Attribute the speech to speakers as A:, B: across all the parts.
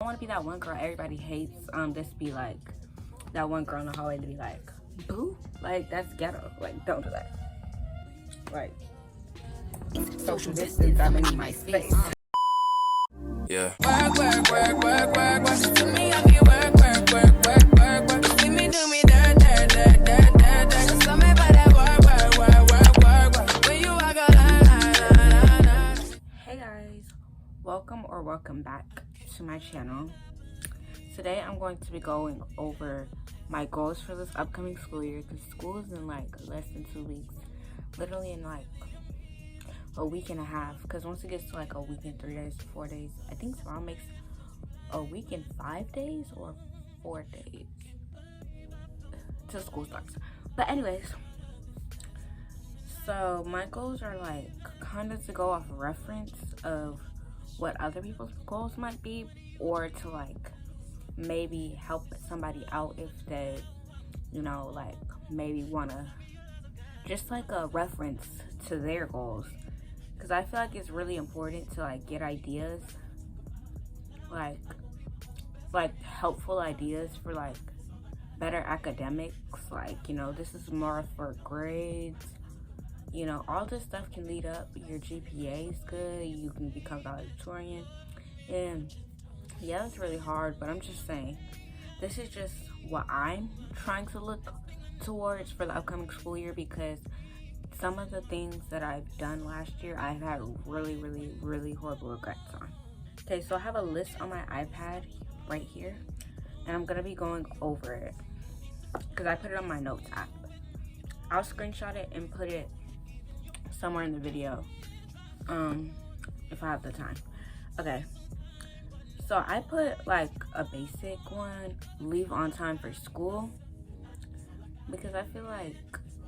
A: I want to be that one girl everybody hates. Just be like that one girl in the hallway to be like, boo, like that's ghetto. Like don't do that. Like social distance. I'm in my space.
B: Yeah.
C: Work, work, work, work, work, work. To me, I can work, work, work, work, work, work. See me do me dirt, dirt, dirt, dirt, dirt, dirt. So me by that work, work, work, work, work, work. When you walk a line, line, line, line, line.
A: Hey guys, welcome back to my channel. Today I'm going to be going over my goals for this upcoming school year because school is in like less than 2 weeks, literally in like a week and a half. Because once it gets to like a week and 3 days, 4 days, I think tomorrow makes a week and 5 days or 4 days till school starts. But anyways, so my goals are like kind of to go off reference of what other people's goals might be, or to like maybe help somebody out if they, you know, like maybe want to just like a reference to their goals, because I feel like it's really important to like get ideas, like helpful ideas for like better academics. Like, you know, this is more for grades. You know, all this stuff can lead up. Your GPA is good. You can become valedictorian. And yeah, it's really hard, but I'm just saying, this is just what I'm trying to look towards for the upcoming school year, because some of the things that I've done last year, I've had really horrible regrets on. Okay, so I have a list on my iPad right here, and I'm gonna be going over it because I put it on my notes app. I'll screenshot it and put it somewhere in the video if I have the time. Okay, so I put like a basic one, leave on time for school, because I feel like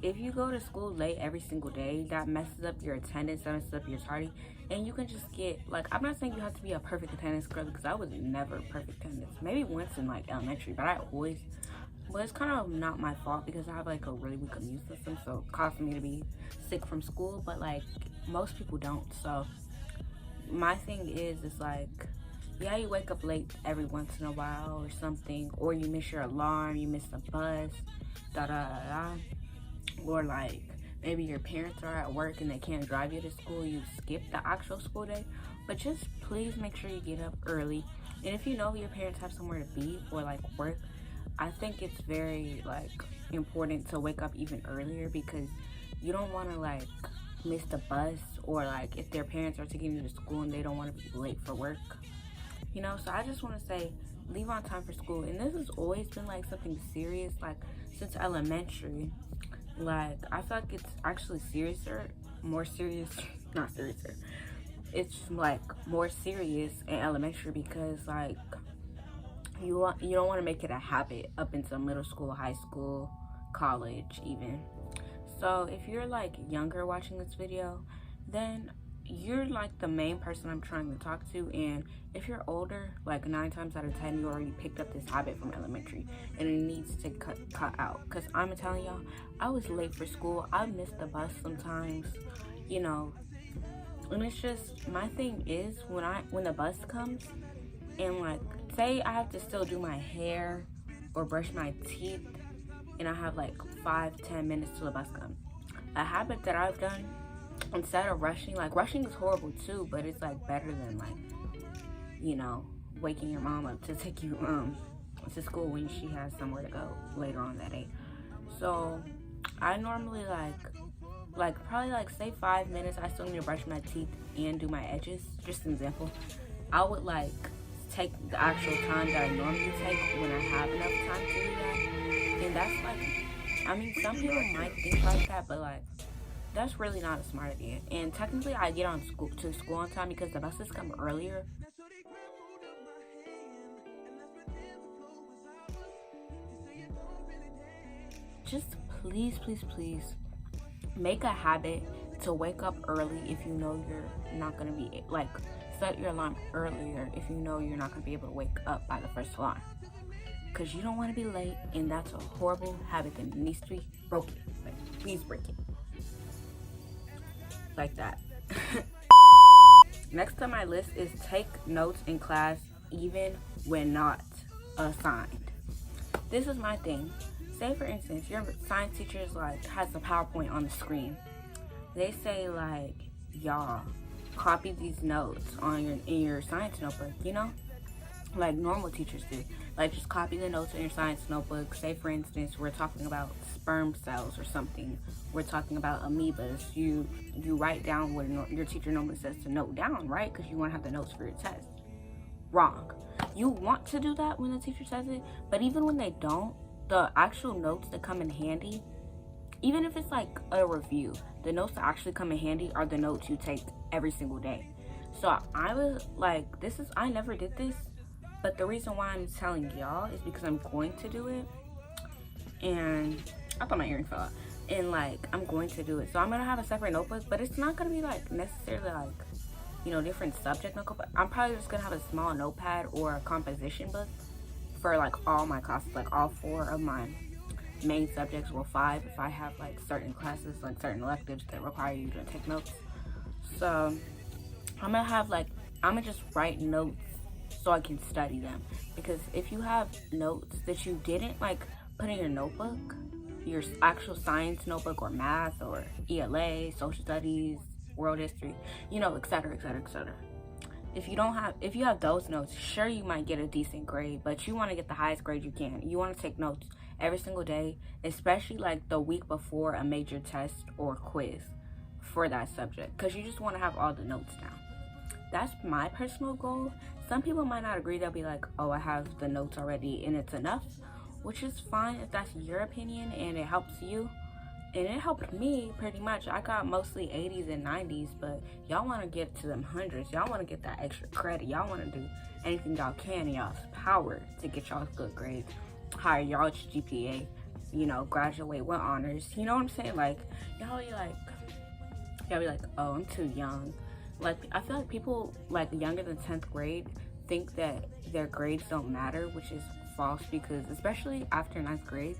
A: if you go to school late every single day, that messes up your attendance, that messes up your tardy, and you can just get like, I'm not saying you have to be a perfect attendance girl, because I was never perfect attendance. Maybe once in like elementary, but I always, but it's kind of not my fault because I have like a really weak immune system, so it caused me to be sick from school, but like most people don't. So my thing is, it's like, yeah, you wake up late every once in a while or something, or you miss your alarm, you miss the bus, or like maybe your parents are at work and they can't drive you to school, you skip the actual school day. But just please make sure you get up early, and if you know your parents have somewhere to be or like work, I think it's very like important to wake up even earlier, because you don't want to like miss the bus, or like if their parents are taking you to school and they don't want to be late for work, you know. So I just want to say, leave on time for school. And this has always been like something serious, like since elementary. Like I feel like it's actually more serious, not seriouser. It's like more serious in elementary, because like you don't want to make it a habit up into middle school, high school, college even. So if you're like younger watching this video, then you're like the main person I'm trying to talk to. And if you're older, like 9 times out of 10 you already picked up this habit from elementary, and it needs to cut out. Because I'm telling y'all, I was late for school, I missed the bus sometimes, you know. And it's just, my thing is, when the bus comes, and like say I have to still do my hair or brush my teeth, and I have like 5-10 minutes till the bus comes, a habit that I've done, instead of rushing, like rushing is horrible too, but it's like better than like, you know, waking your mom up to take you to school when she has somewhere to go later on that day. So I normally like probably like say 5 minutes, I still need to brush my teeth and do my edges, just an example. I would like take the actual time that I normally take when I have enough time to do that. And that's like, I mean, some people might think like that, but like that's really not a smart idea. And technically I get to school on time because the buses come earlier. Just please make a habit to wake up early if you know you're not going to be, like, set your alarm earlier if you know you're not going to be able to wake up by the first alarm, because you don't want to be late, and that's a horrible habit that needs to be broken. Like, please break it like that. Next on my list is take notes in class even when not assigned. This is my thing. Say for instance, your science teacher is like has a PowerPoint on the screen. They say like, y'all copy these notes on in your science notebook, you know? Like normal teachers do. Like just copy the notes in your science notebook. Say for instance, we're talking about sperm cells or something. We're talking about amoebas. You write down what your teacher normally says to note down, right? Because you want to have the notes for your test. Wrong. You want to do that when the teacher says it, but even when they don't, the actual notes that come in handy, even if it's like a review, the notes that actually come in handy are the notes you take every single day. So I was like, I never did this, but the reason why I'm telling y'all is because I'm going to do it. And I thought my earring fell out. And like, I'm going to do it. So I'm going to have a separate notebook, but it's not going to be like necessarily like, you know, different subject notebook. I'm probably just going to have a small notepad or a composition book for like all my classes, like all 4 of my main subjects, or 5 if I have like certain classes, like certain electives that require you to take notes. So I'm gonna just write notes so I can study them, because if you have notes that you didn't like put in your notebook, your actual science notebook or math or ELA, social studies, world history, you know, etc., etc., etc. If you have those notes, sure, you might get a decent grade, but you want to get the highest grade you can. You want to take notes every single day, especially like the week before a major test or quiz for that subject, because you just want to have all the notes down. That's my personal goal. Some people might not agree. They'll be like, oh, I have the notes already and it's enough, which is fine if that's your opinion and it helps you. And it helped me pretty much. I got mostly 80s and 90s, but y'all want to get to them hundreds. Y'all want to get that extra credit. Y'all want to do anything y'all can in y'all's power to get y'all's good grades, higher y'all's GPA, you know, graduate with honors. You know what I'm saying? Like, y'all be like, oh, I'm too young. Like, I feel like people like younger than 10th grade think that their grades don't matter, which is false, because especially after 9th grade,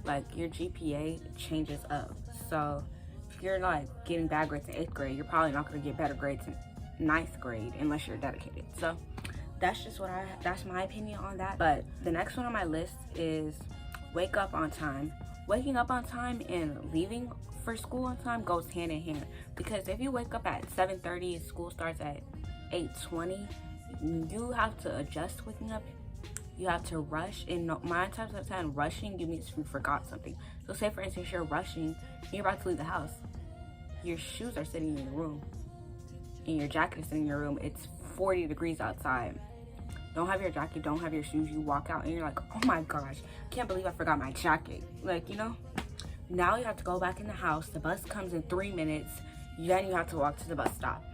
A: like your GPA changes up. So if you're like getting bad grades in 8th grade, you're probably not going to get better grades in 9th grade unless you're dedicated. So that's just that's my opinion on that. But the next one on my list is wake up on time. Waking up on time and leaving for school on time goes hand in hand, because if you wake up at 7:30 and school starts at 8:20, you have to adjust waking up. You have to rush, and 9 times out of 10, rushing, you mean you forgot something. So say for instance, you're rushing, you're about to leave the house. Your shoes are sitting in your room, and your jacket is sitting in your room. It's 40 degrees outside. Don't have your jacket, don't have your shoes. You walk out and you're like, oh my gosh, can't believe I forgot my jacket. Like, you know, now you have to go back in the house. The bus comes in 3 minutes. Then you have to walk to the bus stop.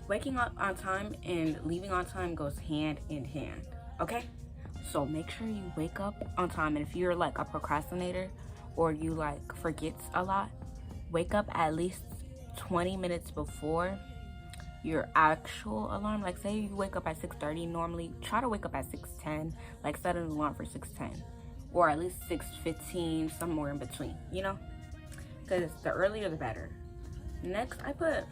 A: Waking up on time and leaving on time goes hand in hand. Okay, so make sure you wake up on time. And if you're like a procrastinator or you like forgets a lot, wake up at least 20 minutes before your actual alarm. Like say you wake up at 6:30 normally, try to wake up at 6:10, like set an alarm for 6:10 or at least 6:15, somewhere in between, you know, because the earlier the better. Next, I put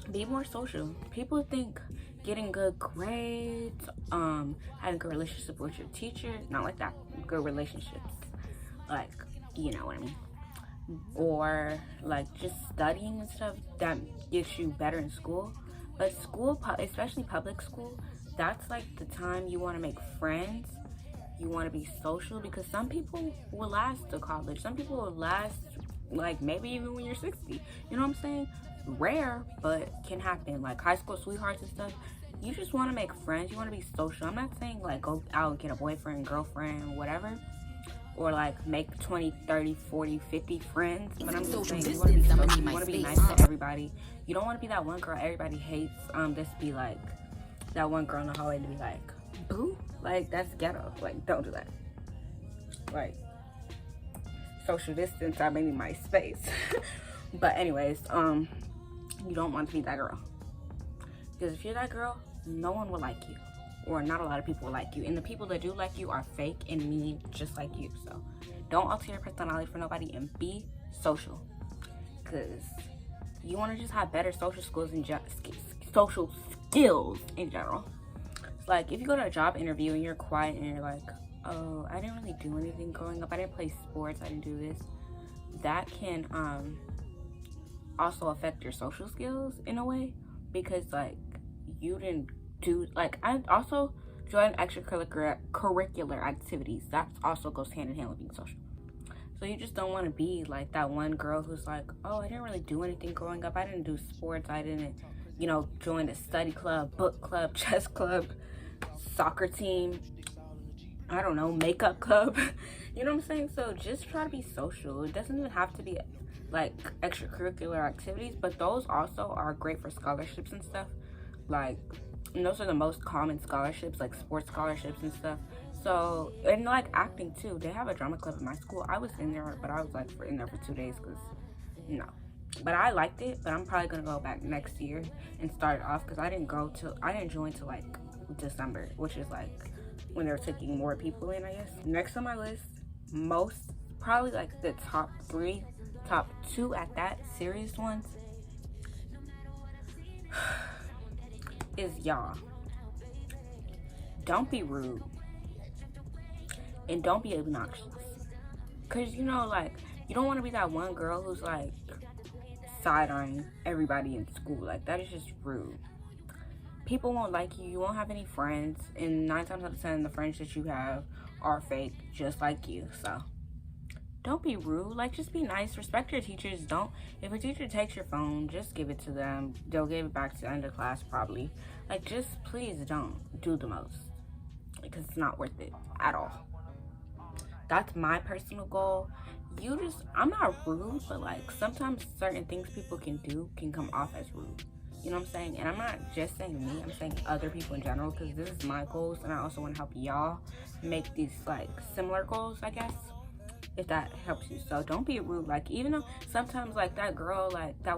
A: be more social. People think getting good grades, having a good relationship with your teacher, not like that, good relationships, like, you know what I mean, or like just studying and stuff, that gets you better in school. But school, especially public school, that's like the time you want to make friends, you want to be social, because some people will last to college, some people will last like maybe even when you're 60, you know what I'm saying? Rare, but can happen. Like high school sweethearts and stuff, you just want to make friends, you want to be social. I'm not saying like go out and get a boyfriend, girlfriend, whatever, or like make 20, 30, 40, 50 friends, but I'm just saying you want to be social, you want to be nice to everybody. You don't want to be that one girl everybody hates, just be like that one girl in the hallway to be like, boo, like that's ghetto. Like, don't do that. Like, social distance, I mean my space. But anyways, you don't want to be that girl, because if you're that girl, no one will like you, or not a lot of people will like you, and the people that do like you are fake and mean just like you. So don't alter your personality for nobody and be social, because you want to just have better social skills and social skills in general. Like, if you go to a job interview and you're quiet and you're like, oh, I didn't really do anything growing up, I didn't play sports, I didn't do this, that can also affect your social skills in a way, because like you didn't do, like, I also joined extracurricular activities. That also goes hand in hand with being social. So you just don't want to be like that one girl who's like, oh, I didn't really do anything growing up, I didn't do sports, I didn't, you know, join a study club, book club, chess club, soccer team, I don't know, makeup club. You know what I'm saying? So just try to be social. It doesn't even have to be like extracurricular activities, but those also are great for scholarships and stuff. Like, and those are the most common scholarships, like sports scholarships and stuff. So, and like acting too. They have a drama club at my school. I was in there, but I was like in there for 2 days because no. But I liked it, but I'm probably gonna go back next year and start it off, because I didn't join till like December, which is like when they're taking more people in, I guess. Next on my list, probably like the top 2 at that, serious ones, is y'all. Don't be rude. And don't be obnoxious. Cause you know, like, you don't want to be that one girl who's like side-eyeing everybody in school. Like, that is just rude. People won't like you. You won't have any friends, and 9 times out of 10, the friends that you have are fake, just like you. So don't be rude. Like, just be nice. Respect your teachers. If a teacher takes your phone, just give it to them. They'll give it back to the end of class probably. Like, just please don't do the most, because it's not worth it at all. That's my personal goal. I'm not rude, but like sometimes certain things people can do can come off as rude. You know what I'm saying? And I'm not just saying me, I'm saying other people in general, because this is my goals, and I also want to help y'all make these like similar goals, I guess, if that helps you. So don't be rude. Like, even though sometimes like that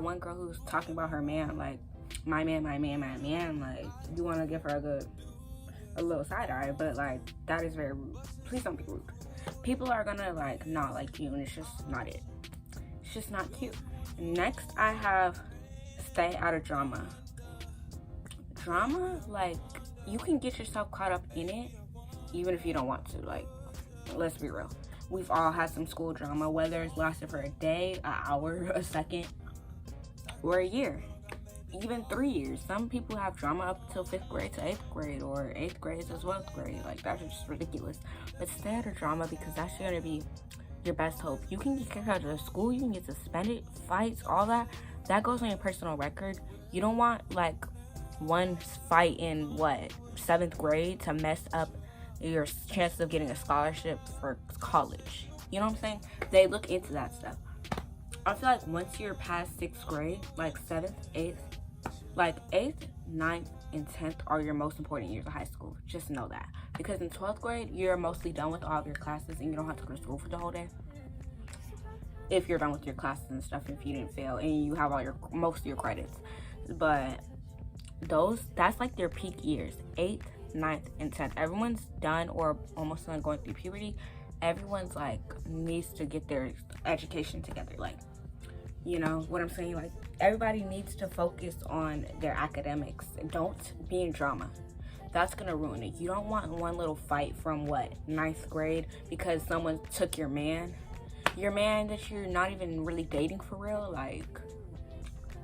A: one girl who's talking about her man, like, my man, like, you want to give her a little side eye, but like, that is very rude. Please don't be rude. People are gonna like not like you, and it's just not it. It's just not cute. Next, I have stay out of drama. Drama, like, you can get yourself caught up in it even if you don't want to. Like, let's be real. We've all had some school drama, whether it's lasted for a day, an hour, a second, or a year, even 3 years. Some people have drama up till 5th grade to 8th grade, or 8th grade to 12th grade. Like, that's just ridiculous. But stay out of drama, because that's gonna be your best hope. You can get kicked out of school, you can get suspended, fights, all that. That goes on your personal record. You don't want like one fight in 7th grade to mess up your chances of getting a scholarship for college. You know what I'm saying? They look into that stuff. I feel like once you're past 6th grade, like 7th, 8th, like 8th, 9th, and 10th are your most important years of high school. Just know that. Because in 12th grade, you're mostly done with all of your classes, and you don't have to go to school for the whole day. If you're done with your classes and stuff, if you didn't fail, and you have most of your credits. But that's like their peak years, 8th, 9th, and 10th. Everyone's done or almost done going through puberty. Everyone's like needs to get their education together. Like, you know what I'm saying? Like, everybody needs to focus on their academics. Don't be in drama. That's gonna ruin it. You don't want one little fight from 9th grade because someone took your man that you're not even really dating for real.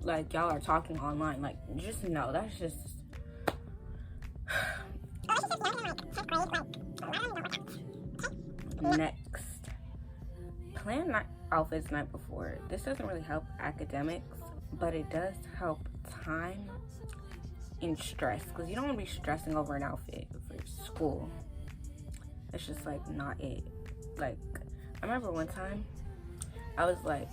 A: Like y'all are talking online. Like, just know that's just next. Plan outfits night before. This doesn't really help academics, but it does help time and stress, because you don't want to be stressing over an outfit for school. It's just like not it. Like, I remember one time I was like,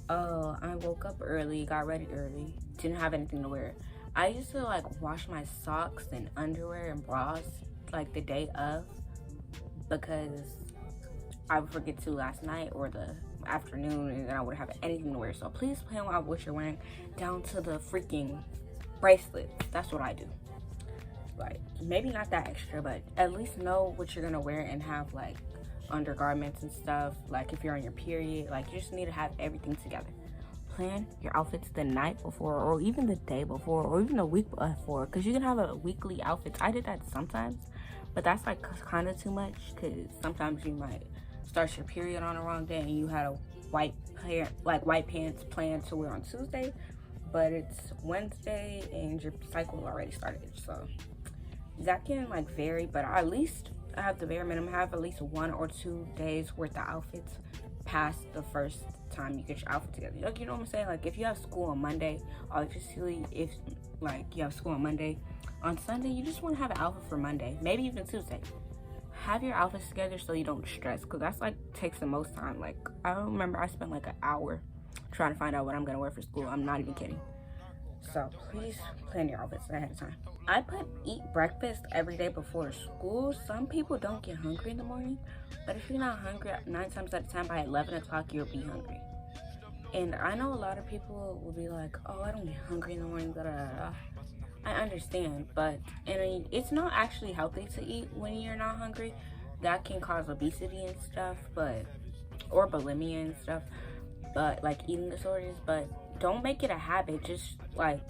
A: oh, I woke up early, got ready early, didn't have anything to wear. I used to like wash my socks and underwear and bras like the day of, because I would forget to last night or the afternoon, and then I wouldn't have anything to wear. So please plan out what you're wearing down to the freaking bracelets. That's what I do. Like, maybe not that extra, but at least know what you're gonna wear and have like undergarments and stuff. Like, if you're on your period, like, you just need to have everything together. plan your outfits the night before, or even the day before, or even a week before, because you can have a weekly outfits. I did that sometimes, but that's like kind of too much, because sometimes you might start your period on the wrong day and you had a white pants planned to wear on Tuesday, but it's Wednesday and your cycle already started. So that can like vary, but at least I have the bare minimum, have at least 1 or 2 days worth of outfits past the first time you get your outfit together. Like, you know what I'm saying? Like, if you have school on Monday, obviously, if like you have school on Monday, on Sunday you just want to have an outfit for Monday, maybe even Tuesday. Have your outfits together so you don't stress, because that's like takes the most time. Like, I remember I spent like an hour trying to find out what I'm gonna wear for school. I'm not even kidding. So please plan your outfits ahead of time. I put eat breakfast every day before school. Some people don't get hungry in the morning, but if you're not hungry, 9 times out of 10 by 11 o'clock you'll be hungry. And I know a lot of people will be like, oh, I don't get hungry in the morning, blah, blah, blah. I understand, but it's not actually healthy to eat when you're not hungry. That can cause obesity and stuff, or bulimia and stuff, but like eating disorders. But don't make it a habit. Just like,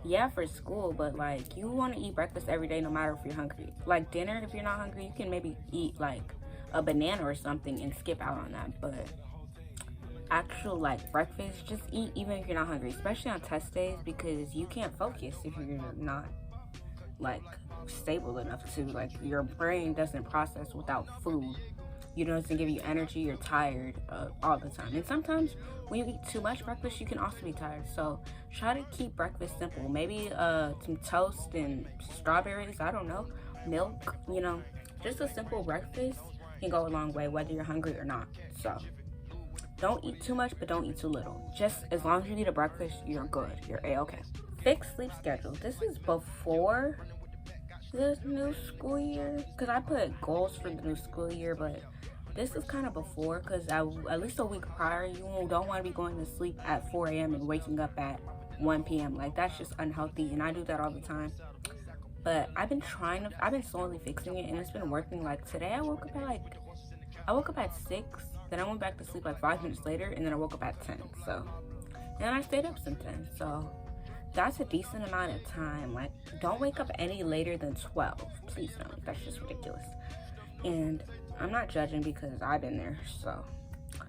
A: yeah, for school, but like you want to eat breakfast every day no matter if you're hungry. Like dinner, if you're not hungry, you can maybe eat like a banana or something and skip out on that. But actual like breakfast, just eat even if you're not hungry, especially on test days, because you can't focus if you're not like stable enough to, like, your brain doesn't process without food. You know, it doesn't give you energy. You're tired all the time. And sometimes when you eat too much breakfast, you can also be tired. So try to keep breakfast simple. Maybe some toast and strawberries, I don't know, milk, you know. Just a simple breakfast can go a long way whether you're hungry or not. So don't eat too much, but don't eat too little. Just as long as you eat a breakfast, you're good. You're A-okay. Fixed sleep schedule. This is before the new school year, because I put goals for the new school year, but this is kind of before, because at least a week prior, you don't want to be going to sleep at 4 a.m. and waking up at 1 p.m. Like, that's just unhealthy, and I do that all the time. But I've been slowly fixing it, and it's been working. Like, today I woke up at 6, then I went back to sleep like 5 minutes later, and then I woke up at 10. So, and I stayed up since then. So that's a decent amount of time. Like, don't wake up any later than 12. Please don't. That's just ridiculous. And I'm not judging because I've been there. So,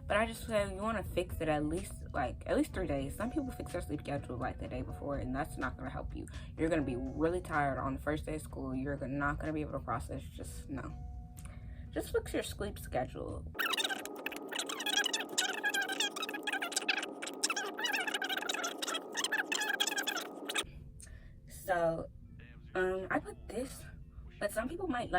A: but I just say you want to fix it at least 3 days. Some people fix their sleep schedule like the day before, and that's not going to help you. You're going to be really tired on the first day of school. You're not going to be able to process. Just fix your sleep schedule. So, I put this, but some people might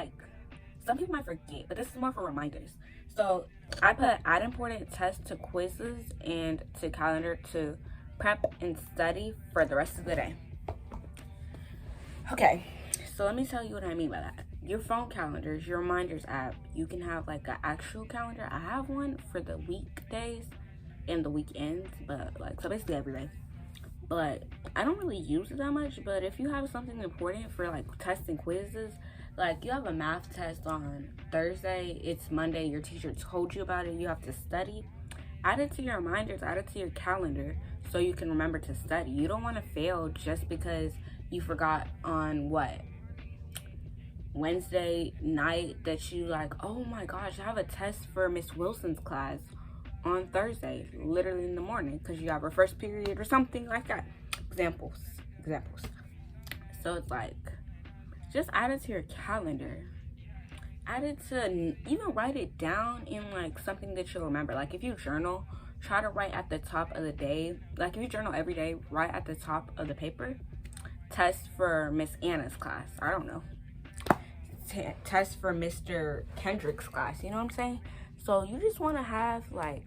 A: forget, but this is more for reminders. So, I put add important tests to quizzes and to calendar to prep and study for the rest of the day. Okay, so let me tell you what I mean by that. Your phone calendars, your reminders app, you can have like an actual calendar. I have one for the weekdays and the weekends, but like, so basically every day. But I don't really use it that much. But if you have something important for like tests and quizzes, like you have a math test on Thursday, it's Monday, your teacher told you about it, you have to study, add it to your reminders, add it to your calendar so you can remember to study. You don't want to fail just because you forgot on Wednesday night that you like, oh my gosh, I have a test for Miss Wilson's class on Thursday, literally in the morning, because you have her first period or something like that. Examples. So it's like, just add it to your calendar. Add it to, even write it down in like something that you'll remember. Like if you journal, try to write at the top of the day. Like if you journal every day, write at the top of the paper, test for Miss Anna's class. I don't know. Test for Mr. Kendrick's class. You know what I'm saying? So you just want to have like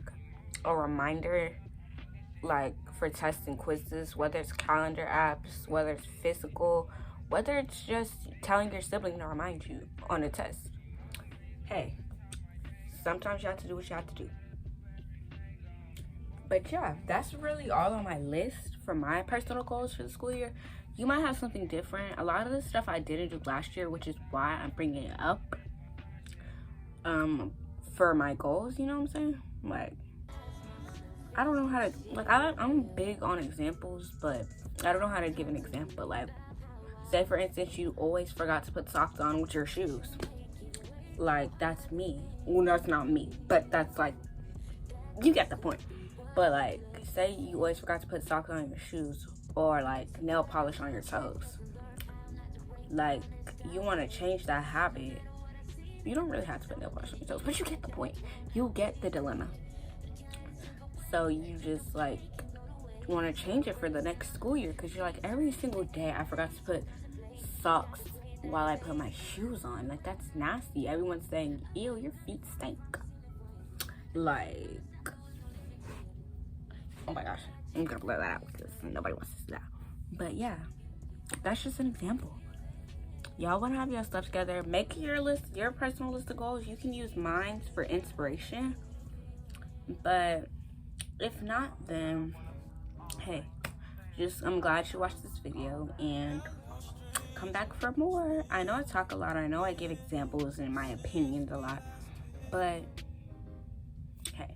A: a reminder, like for tests and quizzes, whether it's calendar apps, whether it's physical, whether it's just telling your sibling to remind you on a test. Hey, sometimes you have to do what you have to do. But yeah, that's really all on my list for my personal goals for the school year. You might have something different. A lot of the stuff I didn't do last year, which is why I'm bringing it up for my goals, you know what I'm saying? Like, I don't know how to, like, I'm big on examples, but I don't know how to give an example. Like, say for instance, you always forgot to put socks on with your shoes. Like, that's me. Well, that's not me, but that's like, you get the point. But like, say you always forgot to put socks on your shoes, or like nail polish on your toes. Like, you want to change that habit. You don't really have to put nail polish on your toes, but you get the point. You get the dilemma. So you just like want to change it for the next school year, because you're like, every single day I forgot to put socks while I put my shoes on. Like, that's nasty. Everyone's saying, ew, your feet stink. Like, oh my gosh, I'm gonna blur that out because nobody wants to see that. But yeah, that's just an example. Y'all want to have your stuff together. Make your list, your personal list of goals. You can use mine for inspiration, but if not, then hey, I'm glad you watched this video, and come back for more. I know I talk a lot, I know I give examples and my opinions a lot, but hey,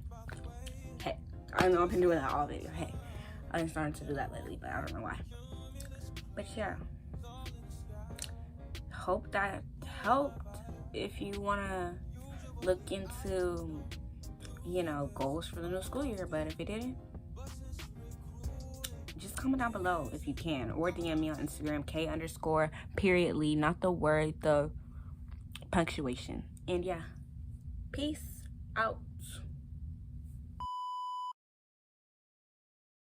A: I know I've been doing that all video. Hey, I've been starting to do that lately, but I don't know why. But yeah, hope that helped. If you want to look into, you know, goals for the new school year, but if it didn't, just comment down below if you can, or DM me on Instagram, K_period_Lee, not the word, the punctuation. And yeah, peace out.